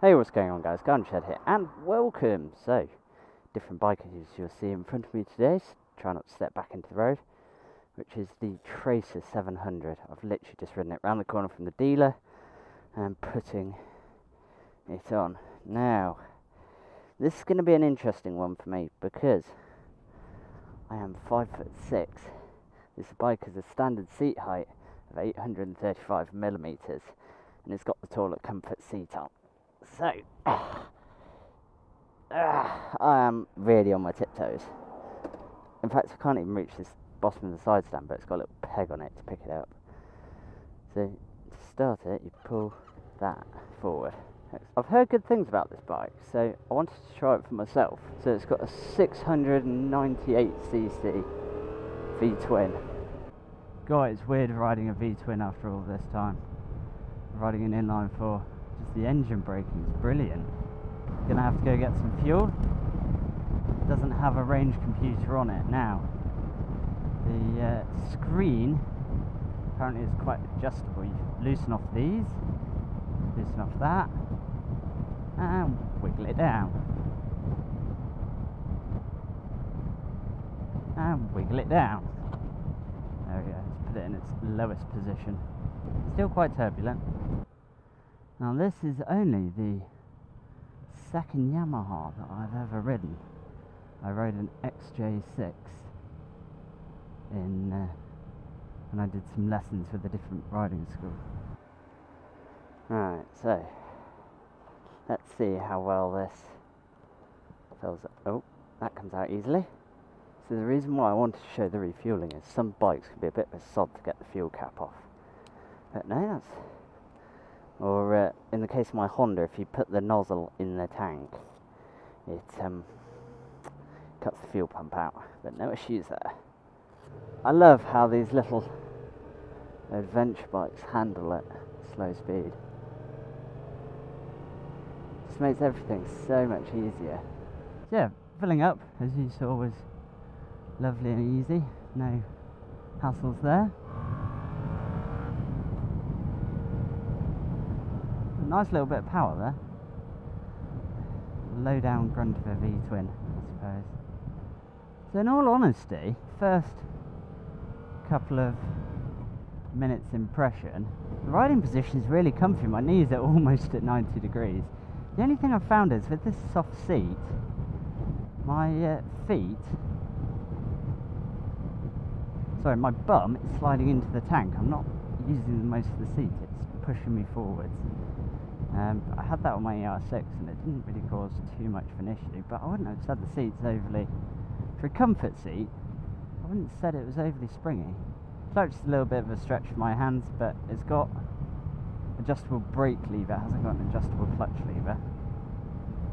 Hey, what's going on guys, Garden Shed here, and welcome! So, different bike as you'll see in front of me today, so try not to step back into the road, which is the Tracer 700. I've literally just ridden it round the corner from the dealer, and putting it on. Now, this is going to be an interesting one for me, because I am 5'6". This bike has a standard seat height of 835mm, and it's got the toilet comfort seat on. So, I am really on my tiptoes. In fact, I can't even reach this bottom of the side stand, but it's got a little peg on it to pick it up. So, to start it, you pull that forward. I've heard good things about this bike, so I wanted to try it for myself. So it's got a 698cc V-twin. God, it's weird riding a V-twin after all this time. Riding an inline 4. Just the engine braking is brilliant. Gonna have to go get some fuel. It doesn't have a range computer on it now. The screen apparently is quite adjustable. You loosen off these, loosen off that, and wiggle it down. And wiggle it down. There we go, let's put it in its lowest position. Still quite turbulent. Now this is only the second Yamaha that I've ever ridden. I rode an XJ6 when I did some lessons with a different riding school. Alright, so let's see how well this fills up. Oh, that comes out easily. So the reason why I wanted to show the refueling is some bikes can be a bit of a sod to get the fuel cap off. But no, that's... Or in the case of my Honda, if you put the nozzle in the tank, it cuts the fuel pump out. But no issues there. I love how these little adventure bikes handle at slow speed. Just makes everything so much easier. So yeah, filling up, as you saw, was lovely and easy. No hassles there. Nice little bit of power there. Low down grunt of a V-twin, I suppose. So in all honesty, first couple of minutes impression, the riding position is really comfy. My knees are almost at 90 degrees. The only thing I've found is with this soft seat, my my bum is sliding into the tank. I'm not using most of the seat, it's pushing me forwards. I had that on my ER6 and it didn't really cause too much of an issue, but I wouldn't have said the seat's overly... For a comfort seat, I wouldn't have said it was overly springy. Clutch is a little bit of a stretch for my hands, but it's got adjustable brake lever, it hasn't got an adjustable clutch lever.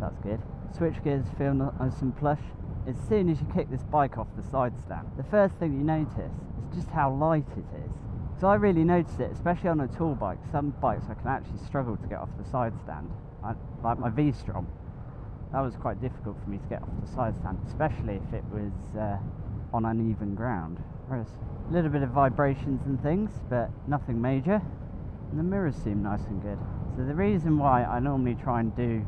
That's good. Switch gears feel nice and plush. As soon as you kick this bike off the side stand, the first thing you notice is just how light it is. So I really noticed it, especially on a tall bike. Some bikes I can actually struggle to get off the side stand, like my V-Strom. That was quite difficult for me to get off the side stand, especially if it was on uneven ground. Whereas a little bit of vibrations and things, but nothing major. And the mirrors seem nice and good. So the reason why I normally try and do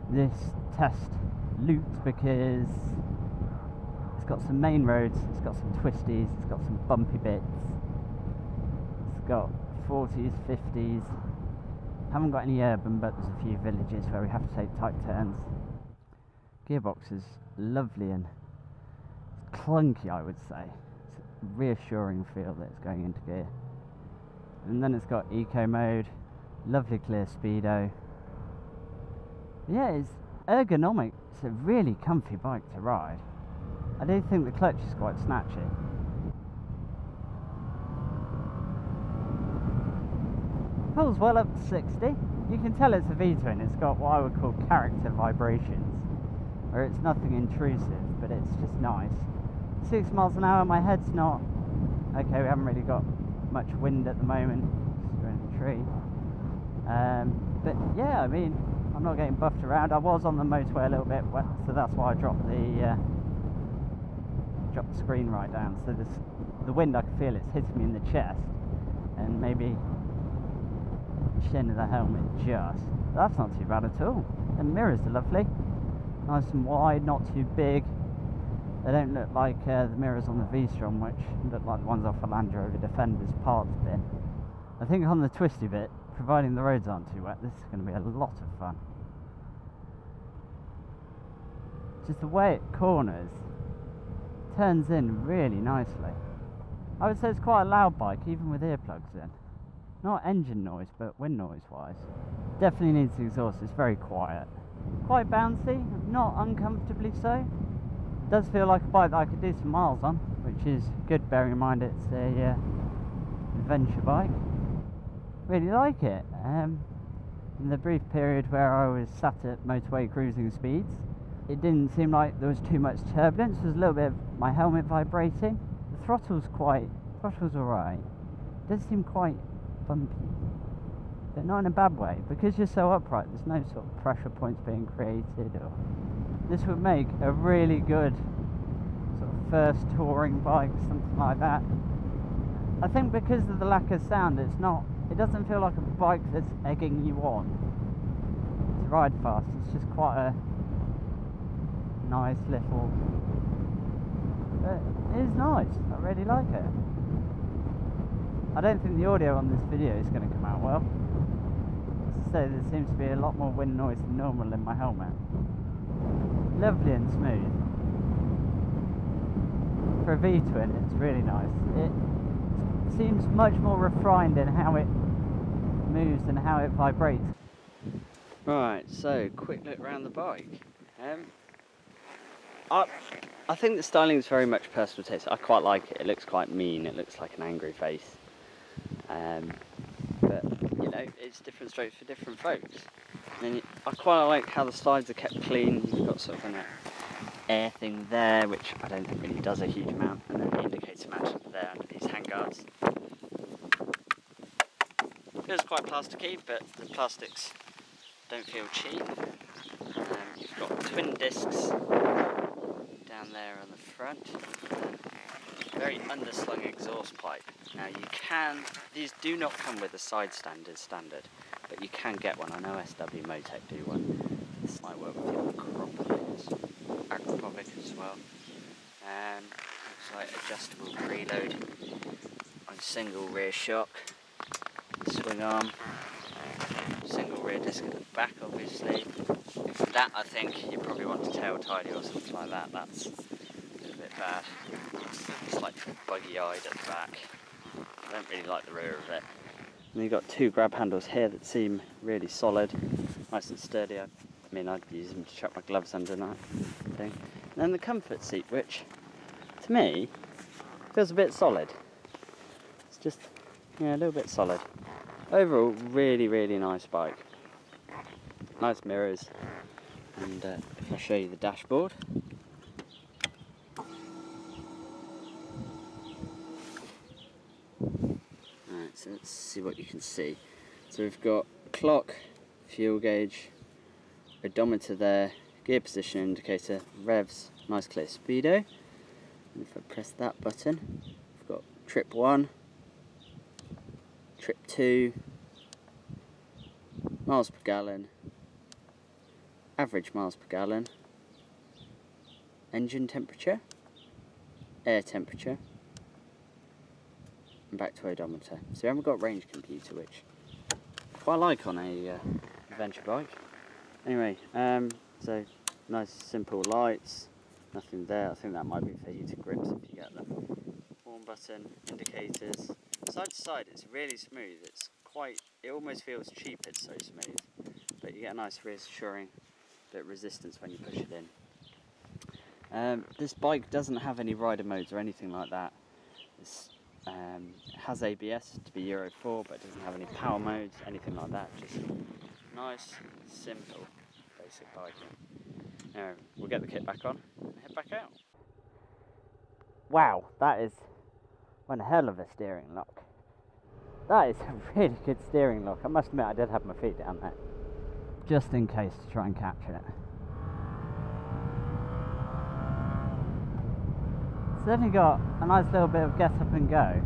this test loop, because it's got some main roads, it's got some twisties, it's got some bumpy bits. Got 40s, 50s, haven't got any urban, but there's a few villages where we have to take tight turns. Gearbox is lovely and clunky, I would say. It's a reassuring feel that it's going into gear. And then it's got eco mode, lovely clear speedo. Yeah, it's ergonomic. It's a really comfy bike to ride. I do think the clutch is quite snatchy. Pulls well up to 60. You can tell it's a V-twin. It's got what I would call character vibrations, where it's nothing intrusive, but it's just nice. 6 miles an hour, my head's not... Okay, we haven't really got much wind at the moment. We're in a tree. But yeah, I mean, I'm not getting buffed around. I was on the motorway a little bit, so that's why I dropped the screen right down. So the wind, I can feel it's hitting me in the chest, and maybe chin of the helmet just. That's not too bad at all. The mirrors are lovely. Nice and wide, not too big. They don't look like the mirrors on the V-Strom, which look like the ones off a Land Rover Defender's parts bin. I think on the twisty bit, providing the roads aren't too wet, this is going to be a lot of fun. Just the way it corners, turns in really nicely. I would say it's quite a loud bike, even with earplugs in. Not engine noise, but wind noise wise. Definitely needs the exhaust, it's very quiet. Quite bouncy, not uncomfortably so. Does feel like a bike that I could do some miles on, which is good bearing in mind it's a adventure bike. Really like it. In the brief period where I was sat at motorway cruising speeds, it didn't seem like there was too much turbulence. There was a little bit of my helmet vibrating. The throttle's alright. It does seem quite bumpy, but not in a bad way. Because you're so upright, there's no sort of pressure points being created. Or this would make a really good sort of first touring bike, something like that. I think because of the lack of sound, it doesn't feel like a bike that's egging you on to ride fast. It's just quite a nice little, it is nice. I really like it. I don't think the audio on this video is going to come out well. As I say, there seems to be a lot more wind noise than normal in my helmet. Lovely and smooth. For a V-twin, it's really nice. It seems much more refined in how it moves and how it vibrates. Right, so quick look around the bike. I think the styling is very much personal taste. I quite like it. It looks quite mean. It looks like an angry face. But you know, it's different strokes for different folks. And then I quite like how the slides are kept clean. You've got sort of an air thing there, which I don't think really does a huge amount, and then the indicator mounted there under these handguards. Feels quite plasticky, but the plastics don't feel cheap. You've got twin discs down there on the front. Very underslung exhaust pipe. Now these do not come with a side stand as standard, but you can get one. I know SW Motec do one. This might work with the Acropovic as well. Looks like adjustable preload on single rear shock, swing arm, single rear disc at the back obviously. That I think you probably want to tail tidy or something like that. That's a little bit bad. It's like buggy-eyed at the back. I don't really like the rear of it. And you've got two grab handles here that seem really solid, nice and sturdy. I mean, I'd use them to chuck my gloves under and that thing. And then the comfort seat, which to me feels a bit solid. It's just, yeah, a little bit solid. Overall, really, really nice bike. Nice mirrors. And if I show you the dashboard. Alright, so let's see what you can see. So we've got clock, fuel gauge, odometer there, gear position indicator, revs, nice clear speedo. And if I press that button, we've got trip 1, trip 2, miles per gallon, average miles per gallon, engine temperature, air temperature, and back to odometer. So we haven't got range computer, which I quite like on a adventure bike. Anyway, so nice simple lights, nothing there. I think that might be for heated grips if you get them. Horn button, indicators. Side to side it's really smooth. It almost feels cheap, it's so smooth. But you get a nice reassuring bit of resistance when you push it in. This bike doesn't have any rider modes or anything like that. It has ABS to be Euro 4, but it doesn't have any power modes, anything like that. Just nice, simple, basic biking. Now, we'll get the kit back on and head back out. Wow, that is one hell of a steering lock. That is a really good steering lock. I must admit I did have my feet down there, just in case to try and capture it. Certainly got a nice little bit of get up and go.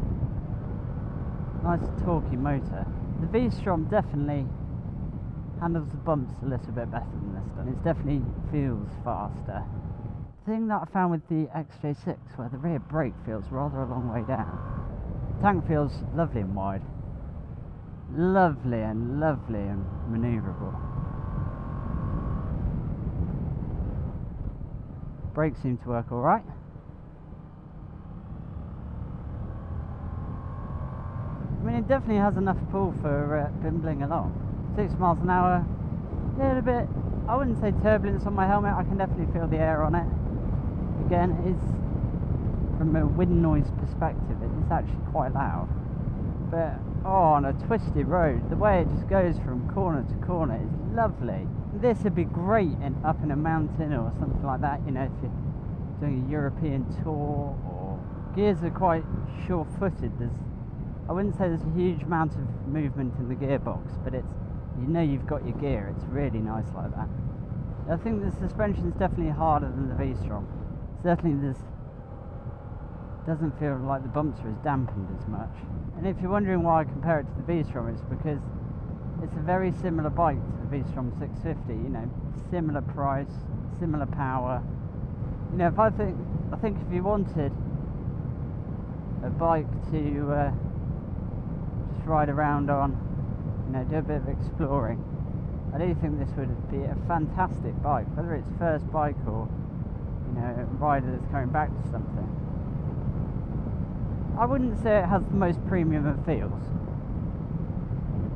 Nice torquey motor. The V-Strom definitely handles the bumps a little bit better than this one. It definitely feels faster. The thing that I found with the XJ6, where the rear brake feels rather a long way down. The tank feels lovely and wide. Lovely and manoeuvrable. Brakes seem to work alright. I mean, it definitely has enough pull for bimbling along. 6 miles an hour, a little bit, I wouldn't say turbulence on my helmet, I can definitely feel the air on it. Again, it's, from a wind noise perspective, it's actually quite loud. But, oh, on a twisted road, the way it just goes from corner to corner is lovely. This would be great up in a mountain or something like that, you know, if you're doing a European tour, or gears are quite sure-footed. I wouldn't say there's a huge amount of movement in the gearbox, but it's, you know, you've got your gear. It's really nice like that. I think the suspension is definitely harder than the V-Strom. Certainly doesn't feel like the bumps are as dampened as much. And if you're wondering why I compare it to the V-Strom, it's because it's a very similar bike to the V-Strom 650, you know, similar price, similar power. You know, I think if you wanted a bike to just ride around on, you know, do a bit of exploring, I do think this would be a fantastic bike, whether it's first bike or, you know, a rider that's coming back to something. I wouldn't say it has the most premium it feels.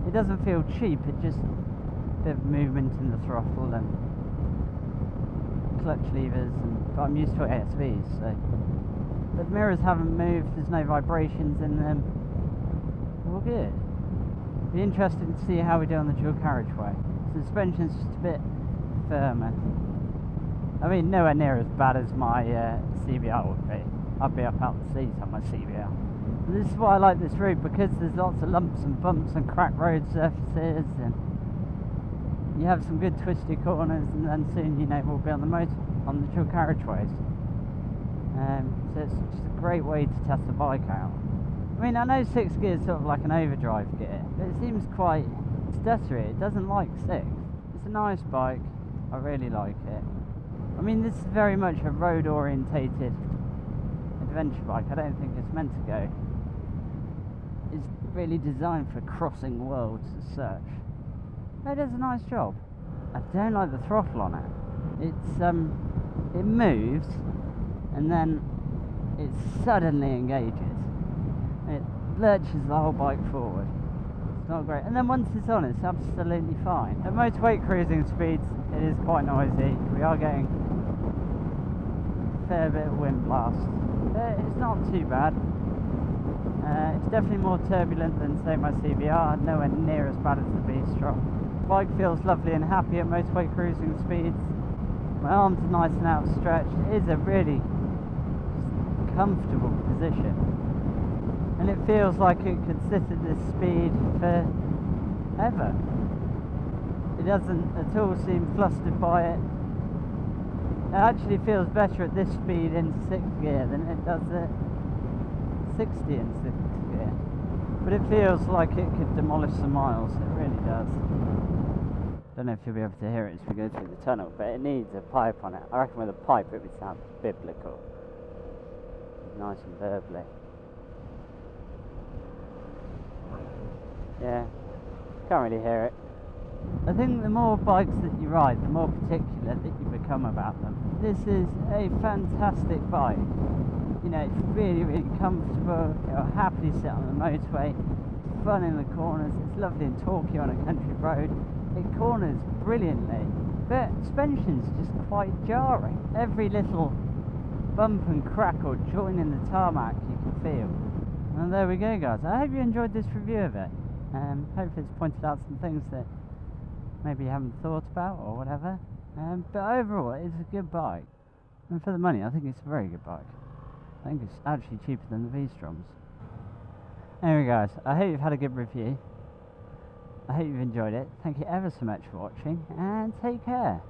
It doesn't feel cheap, it just a bit of movement in the throttle and clutch levers, but I'm used to ASVs, so. But the mirrors haven't moved, there's no vibrations in them. All good. Be interesting to see how we do on the dual carriageway. Suspension's just a bit firmer. I mean, nowhere near as bad as my CBR would be. I'd be up out the seats on my CBR. This is why I like this route, because there's lots of lumps and bumps and cracked road surfaces, and you have some good twisty corners, and then soon, you know, we'll be on the dual carriageways. So it's just a great way to test the bike out. I mean, I know 6 gears sort of like an overdrive gear, but it seems quite stuttery. It doesn't like 6. It's a nice bike. I really like it. I mean, this is very much a road-orientated adventure bike. I don't think it's meant to go. It's really designed for crossing worlds as such. It does a nice job. I don't like the throttle on it. It moves, and then it suddenly engages. It lurches the whole bike forward. It's not great. And then once it's on, it's absolutely fine. At motorway cruising speeds, it is quite noisy. We are getting a fair bit of wind blast. It's not too bad. It's definitely more turbulent than, say, my CBR. Nowhere near as bad as the V-Strom. The bike feels lovely and happy at motorway cruising speeds. My arms are nice and outstretched. It is a really comfortable position. And it feels like it could sit at this speed forever. It doesn't at all seem flustered by it. It actually feels better at this speed in 6th gear than it does at 60 in 6th gear. But it feels like it could demolish some miles, it really does. Don't know if you'll be able to hear it as we go through the tunnel, but it needs a pipe on it. I reckon with a pipe it would sound biblical. Nice and burbly. Yeah, can't really hear it. I think the more bikes that you ride, the more particular that you become about them. This is a fantastic bike. You know, it's really, really comfortable. You'll happily sit on the motorway. It's fun in the corners. It's lovely and talky on a country road. It corners brilliantly, but suspension's just quite jarring. Every little bump and crack or join in the tarmac you can feel. And there we go, guys. I hope you enjoyed this review of it. Hopefully it's pointed out some things that maybe you haven't thought about or whatever. But overall, it's a good bike. And for the money, I think it's a very good bike. I think it's actually cheaper than the V-Stroms. Anyway, guys, I hope you've had a good review. I hope you've enjoyed it. Thank you ever so much for watching, and take care.